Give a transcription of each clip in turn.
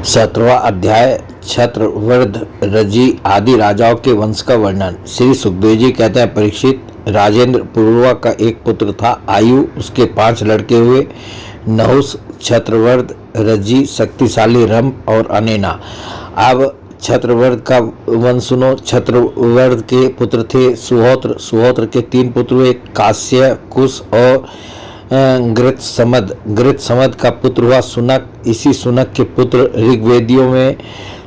17वां अध्याय छत्रवर्ध रजी आदि राजाओं के वंश का वर्णन। श्री सुखदेव जी कहते हैं, परीक्षित, राजेंद्र पूर्वा का एक पुत्र था। आयु उसके 5 लड़के हुए, नहुस, छत्रवर्ध, रजी, शक्तिशाली, रम और अनेना। अब छत्रवर्ध का वंश सुनो। छत्रवर्ध के पुत्र थे सुहोत्र। सुहोत्र के 3 पुत्र हुए, कास्य, कुश और गृत्समद का पुत्र हुआ सुनक। इसी सुनक के पुत्र ऋग्वेदियों में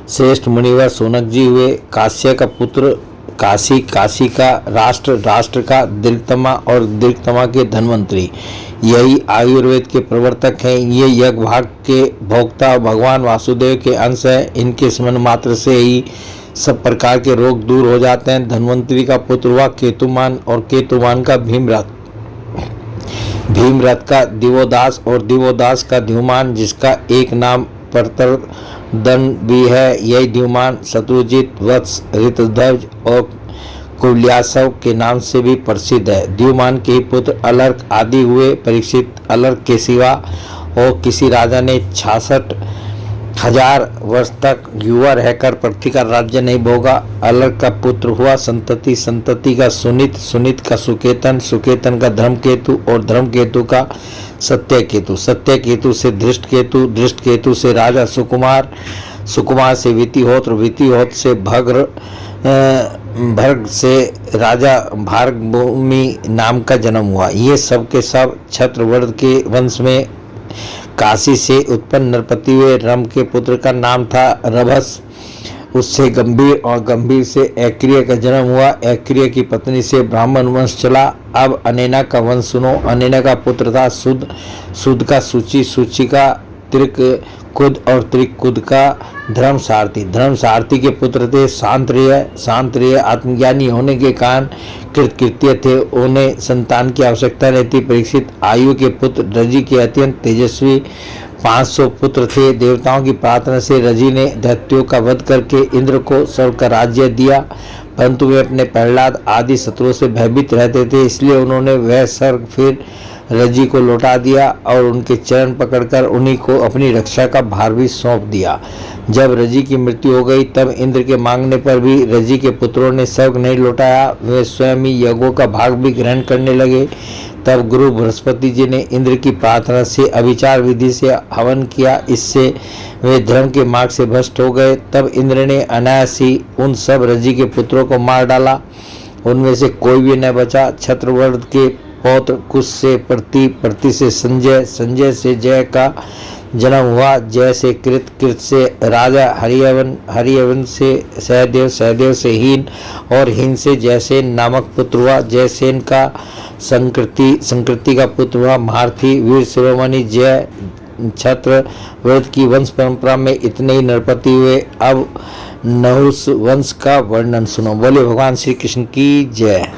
श्रेष्ठ मुनिवर सोनक जी हुए। कास्य का पुत्र काशी, काशी का राष्ट्र, राष्ट्र का दीर्घतमा और दीर्घतमा के धन्वंतरी। यही आयुर्वेद के प्रवर्तक हैं। ये यज्ञ भाग के भोक्ता भगवान वासुदेव के अंश हैं। इनके स्मरण मात्र से ही सब प्रकार के रोग दूर हो जाते हैं। धन्वंतरी का पुत्र हुआ केतुमान और केतुमान का भीमरथ। भीमरथ का दिवोदास और दिवोदास का द्युमान, जिसका एक नाम प्रतरदन भी है। यही द्युमान शत्रुजित, वत्स, ऋतध्वज और कुल्यासव के नाम से भी प्रसिद्ध है। द्युमान के ही पुत्र अलर्क आदि हुए। परीक्षित, अलर्क के सिवा और किसी राजा ने 66,000 वर्ष तक युवा रहकर पृथ्वी का राज्य नहीं भोगा। अलर्क का पुत्र हुआ संतति, संतति का सुनित, सुनित का सुकेतन, सुकेतन का धर्मकेतु और धर्मकेतु का सत्यकेतु, सत्यकेतु से धृष्टकेतु, धृष्टकेतु से राजा सुकुमार, सुकुमार से वितिहोत्र, वितिहोत्र से भर्ग, भर्ग से राजा भार्गभूमि नाम का जन्म हुआ। ये सब के सब छत्रवर्ध के वंश में काशी से उत्पन्न नरपति हुए। रम के पुत्र का नाम था रभस, उससे गंभीर और गंभीर से ऐक्रिय का जन्म हुआ। ऐक्रिय की पत्नी से ब्राह्मण वंश चला। अब अनेना का वंश सुनो। अनेना का पुत्र था सुद, सुद का सूची, सूची का त्रिकुद और त्रिकुद का धर्मसारथी। धर्मसारथी के पुत्र थे शांतरेय। शांतरेय आत्मज्ञानी होने के कारण कृतकृत्य थे, उन्हें संतान की आवश्यकता नहीं थी। परीक्षित, आयु के पुत्र रजी के अत्यंत तेजस्वी 500 पुत्र थे। देवताओं की प्रार्थना से रजी ने दैत्यों का वध करके इंद्र को स्वर्ग का राज्य दिया, परंतु वे अपने प्रहलाद आदि शत्रुओं से भयभीत रहते थे, इसलिए उन्होंने वह स्वर्ग फिर रजी को लौटा दिया और उनके चरण पकड़कर उन्हीं को अपनी रक्षा का भार भी सौंप दिया। जब रजी की मृत्यु हो गई तब इंद्र के मांगने पर भी रजी के पुत्रों ने स्वर्ग नहीं लौटाया, वे स्वयं ही यज्ञों का भाग भी ग्रहण करने लगे। तब गुरु बृहस्पति जी ने इंद्र की प्रार्थना से अभिचार विधि से हवन किया, इससे वे धर्म के मार्ग से भ्रष्ट हो गए। तब इंद्र ने अनायास ही उन सब रजी के पुत्रों को मार डाला, उनमें से कोई भी न बचा। छत्रवर्ध के पौत्र कुश से प्रति, प्रति से संजय, संजय से जय का जन्म हुआ, जय से कृत, कृत से राजा हरियवन, हरियवन से सहदेव, सहदेव से हीन और हीन से जयसेन नामक पुत्र हुआ। जयसेन का संकृति, संकृति का पुत्र हुआ महारथी, वीर शिरोमणि जय। छत्रवर्ध की वंश परंपरा में इतने ही नरपति हुए। अब नहुस वंश का वर्णन सुनो। बोले भगवान श्री कृष्ण की जय।